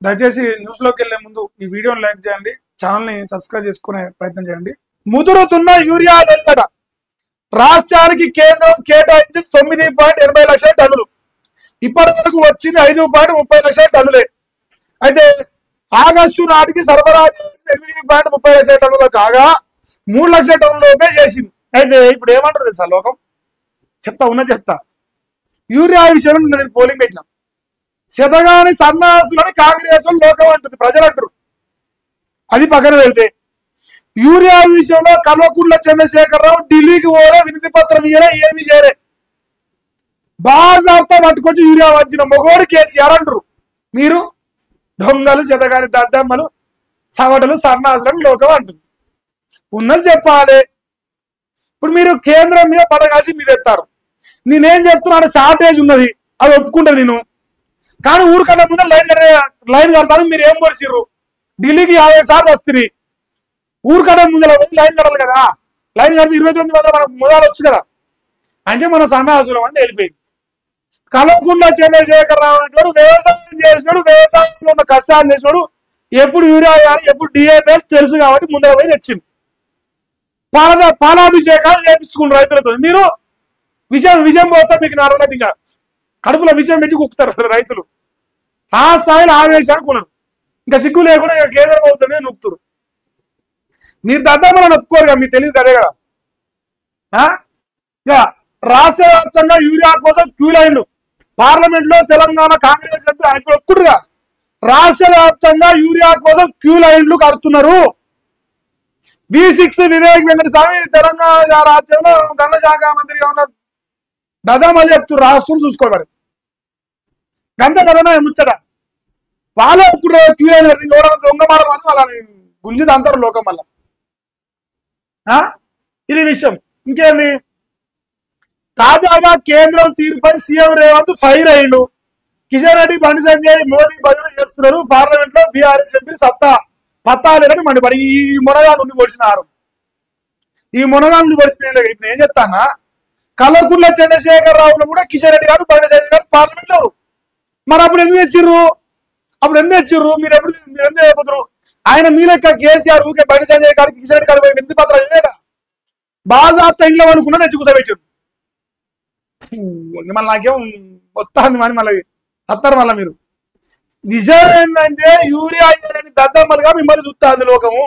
దయచేసి న్యూస్ లోకి వెళ్లే ముందు ఈ వీడియోని లైక్ చేయండి, ఛానల్ ని సబ్స్క్రైబ్ చేసుకునే ప్రయత్నం చేయండి. ముదురుతున్న యూరియా వెల్లడ రాష్ట్రానికి కేంద్రం కేటాయించి 9.80 లక్షల టన్నులు, ఇప్పటి వరకు వచ్చింది 5.30 లక్షల టన్నులే. అయితే ఆగస్టు నాటికి సరఫరా 8.30 లక్షల టన్నులు కాగా 3 లక్షల టన్నులలోపే చేసింది. అయితే ఇప్పుడు ఏమంటారు తెలుసా లోకం? చెప్తా యూరియా విషయంలో నేను పోలింగ్ పెట్టినా. శతగాని సన్నాసులని కాంగ్రెస్ లోకం అంటుంది, ప్రజలు అంటారు. అది పక్కన పెడితే యూరియా విషయంలో కల్వకుంట్ల చంద్రశేఖరరావు ఢిల్లీకి పోలే, వినతి పత్రం ఇయ్యలే, ఏమి చేయలే. బాజాప్తా పట్టుకొచ్చి యూరియా వచ్చిన మొగోడు కేసీఆర్ అంటారు. మీరు దొంగలు, శతగాని దద్దమ్మలు, సవటలు, సన్నాసులను లోకం అంటుంది. ఉన్నది చెప్పాలి. ఇప్పుడు మీరు కేంద్రం మీద పడగాల్సి మీద ఎత్తారు. నేనేం చెప్తున్నాను, షార్టేజ్ ఉన్నది, అది ఒప్పుకుంటా నేను. కానీ ఊరికన్నా ముందు లైన్ కడతాను. మీరు ఏం పరిచిర్రు? ఢిల్లీకి 50 సార్లు వస్తుంది. ఊరికన్నా ముందు లైన్ కడాలి కదా. లైన్ కడితే 29 మనకు మొదలు వచ్చు కదా. అంటే మన సన్నాసులం అని వెళ్ళిపోయింది. కల్వకుంట్ల చంద్రశేఖరరావు అనేవాడు వ్యవసాయం చేసినాడు, వ్యవసాయంలో ఉన్న కష్టాలు చేసినాడు. ఎప్పుడు యూరియా వేయాలి, ఎప్పుడు డిఏపీ తెలుసు కాబట్టి ముందర పోయి తెచ్చింది. పాలాభిషేకాలు చేయించుకున్నారు రైతులతో. మీరు విషయం పోతే మీకు నరవలేదు. ఇంకా కడుపులో విషయం పెట్టి కుక్కుతారు రైతులు. ఆ స్థాయిలో ఆవేశానికి ఉన్నారు. ఇంకా సిగ్గు లేకుండా కేంద్ర ప్రభుత్వమే నొక్కుతారు. మీరు దద్దమ్మలను ఒప్పుకోరుగా, మీకు తెలియదు అదే కదా. ఇక రాష్ట్ర వ్యాప్తంగా యూరియా కోసం క్యూ లైన్లు. పార్లమెంట్ లో తెలంగాణ కాంగ్రెస్ సభ్యులు ఇప్పుడు ఒప్పుకుంటుగా రాష్ట్ర వ్యాప్తంగా యూరియా కోసం క్యూ లైన్లు కడుతున్నారు. V6 వివేక్ వెంకటస్వామి తెలంగాణ రాజ్యంలో గన్న శాఖ మంత్రిగా ఉన్న దద్దమ్మలు చెప్తున్నారు. రాష్ట్రం చూసుకోవాలి గంత కదనా ముచ్చట. వాళ్ళే ఇప్పుడు క్యూ లైన్ కడుతుంది. ఎవరైనా దొంగ మాట వాళ్ళని గుంజిది అంటారు లోకం వల్ల. ఇది విషయం. ఇంకేంది? తాజాగా కేంద్రం తీరుపై సీఎం రేవంత్ ఫైర్ అయ్యిండు. కిషన్ రెడ్డి, బండి సంజయ్ మోదీ భజన చేస్తున్నారు. పార్లమెంట్ లో బీఆర్ఎస్ ఎంపీ పత్తా లేదని మండిపడి ఈ మునగాలు నుండి పొడిచినారు. ఈ మునగాల నుండి పొడిచిన ఇప్పుడు ఏం చెప్తానా, కల్వకుంట్ల చంద్రశేఖరరావును కూడా కిషన్ రెడ్డి గారు, బండి సంజయ్ గారు పార్లమెంట్ లో. మరి అప్పుడు ఎందుకు తెచ్చిర్రు? మీరు ఎందుకు అయిపోతారు? ఆయన మీ లెక్క కేసీఆర్ ఊకే బండి సంజయ్ గారికి, కిషన్ రెడ్డి గారు వినతి పత్రాలు లేదా బాగా ఇంట్లో అనుకున్నా తెచ్చి కూర్చోబెట్టారు. మళ్ళీ నాకేం వస్తుంది మని మళ్ళీ వస్తారు. మళ్ళీ మీరు నిజం ఏంటంటే యూరియా దద్దమ్మలుగా మిమ్మల్ని చూస్తుంది లోకము.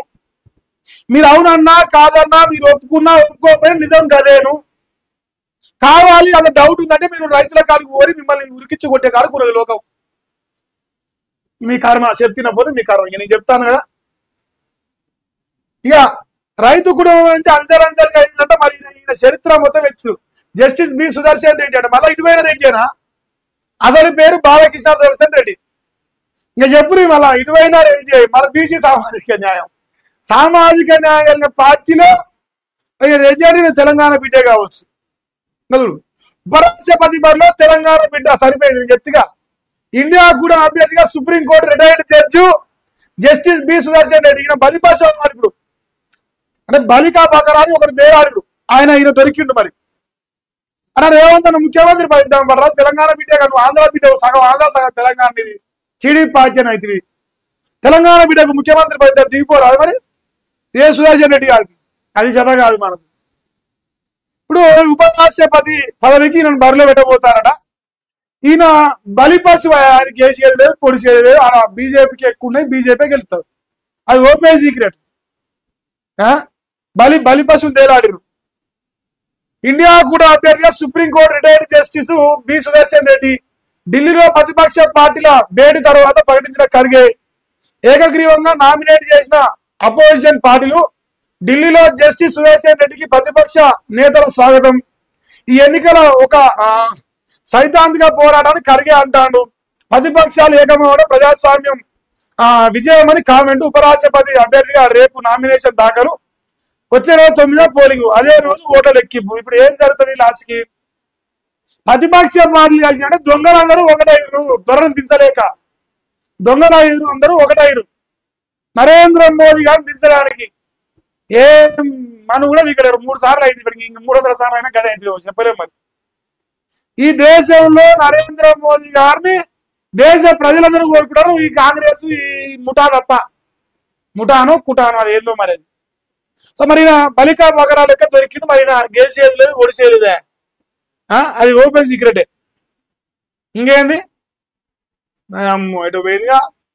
మీరు అవునన్నా కాదన్నా, మీరు ఒప్పుకున్నా ఒప్పుకోకపోయినా నిజం కదేను. కావాలి అన్న డౌట్ ఉందంటే మీరు రైతుల కాడికి పోరి మిమ్మల్ని ఉరికిచ్చి కొట్టే కాడికి ఉన్నది లోకం. మీ కర్మ చెప్తున్న పోతే మీ కర్మ. ఇక నేను చెప్తాను కదా. ఇక రైతు కుటుంబం నుంచి అంచెలంచెలుగా అయిందంటే మరి ఈయన చరిత్ర మొత్తం ఎచ్చు. జస్టిస్ బి సుదర్శన్ రెడ్డి అంటే మళ్ళీ ఇటువైన రెడ్డినా? అసలు పేరు బాలకృష్ణ సుదర్శన్ రెడ్డి. ఇంకా చెప్పురు మళ్ళా ఇటువైనా రెడ్డి. మళ్ళీ బీసీ సామాజిక న్యాయం పార్టీలో రెడ్డి అంటే తెలంగాణ బిడ్డే కావచ్చు. ఉపరాష్ట్రపతి బరిలో తెలంగాణ బిడ్డ సరిపోయింది చెప్తిగా. ఇండియా కూడా అభ్యర్థిగా supreme court retired judge justice B Sudarshan Reddy. ఈయన బలిపశ ఇప్పుడు అంటే బలికా బకరాని ఒకరు దేవాడు. ఈయన దొరికిండు. మరి అన్న రేవంత్ అన్న ముఖ్యమంత్రి పడరాదు. తెలంగాణ బిడ్డే కాదు, ఆంధ్ర బిడ్డ. సగం ఆంధ్ర సగం తెలంగాణ. ఇది టీడీపీ పార్టీ అయితే తెలంగాణ బిడ్డకు ముఖ్యమంత్రి పడితే దిగిపోరాదు మరి ఏ సుదర్శన్ రెడ్డి గారికి. అది చేత కాదు మనకు. ఇప్పుడు ఉపరాష్ట్రపతి పదవికి ఈయన బరిలో పెట్టబోతారట. ఈయన బలిపశు. ఆయన కేసీఆర్ లేదు, పొడిచేది లేదు. అలా బీజేపీకి ఎక్కువ ఉన్నాయి, బీజేపీకి వెళ్తారు. అది ఓపెన్ సీక్రెట్. బలిపశువుని తేలాడిరు. ఇండియా కూడా అభ్యర్థిగా supreme court retired justice B Sudarshan Reddy. ఢిల్లీలో ప్రతిపక్ష పార్టీల భేటీ తర్వాత ప్రకటించిన ఖర్గే ఏకగ్రీవంగా నామినేట్ చేసిన అపోజిషన్ పార్టీలు ఢిల్లీలో జస్టిస్ సుదర్శన్ రెడ్డికి ప్రతిపక్ష నేతల స్వాగతం. ఈ ఎన్నికల ఒక సైద్ధాంతిక పోరాటాన్ని ఖర్గే అంటాడు. ప్రతిపక్షాలు ఏకమవడం ప్రజాస్వామ్యం విజయమని కామెంట్. ఉపరాష్ట్రపతి అభ్యర్థిగా రేపు నామినేషన్ దాఖలు. వచ్చే రోజు 9వ పోలింగ్, అదే రోజు ఓట్ల లెక్కింపు. ఇప్పుడు ఏం జరుగుతుంది లాస్ట్ కి? ప్రతిపక్ష పార్టీలు కలిసినట్టే దొంగలందరూ ఒకటైరు. దొరను దించలేక దొంగలైరు, అందరూ ఒకటైరు నరేంద్ర మోదీ గారిని దించడానికి. మనం కూడా ఇక్కడ 3 సార్లు అయింది. ఇప్పటికి 300 సార్లు అయినా గదే అయితే చెప్పలేము. మరి ఈ దేశంలో నరేంద్ర మోదీ గారిని దేశ ప్రజలందరూ కోరుకుంటారు ఈ కాంగ్రెస్ ఈ ముఠా తప్ప, ముఠాను కుటాను అది ఏందో మరి అది. సో మరి బలికా మగరా లెక్క దొరికింది, మరి గెలిచేది లేదు ఒడిసేది లేదే, అది ఓపెన్ సీక్రెటే. ఇంకేంది ఎటు పోయిందిగా.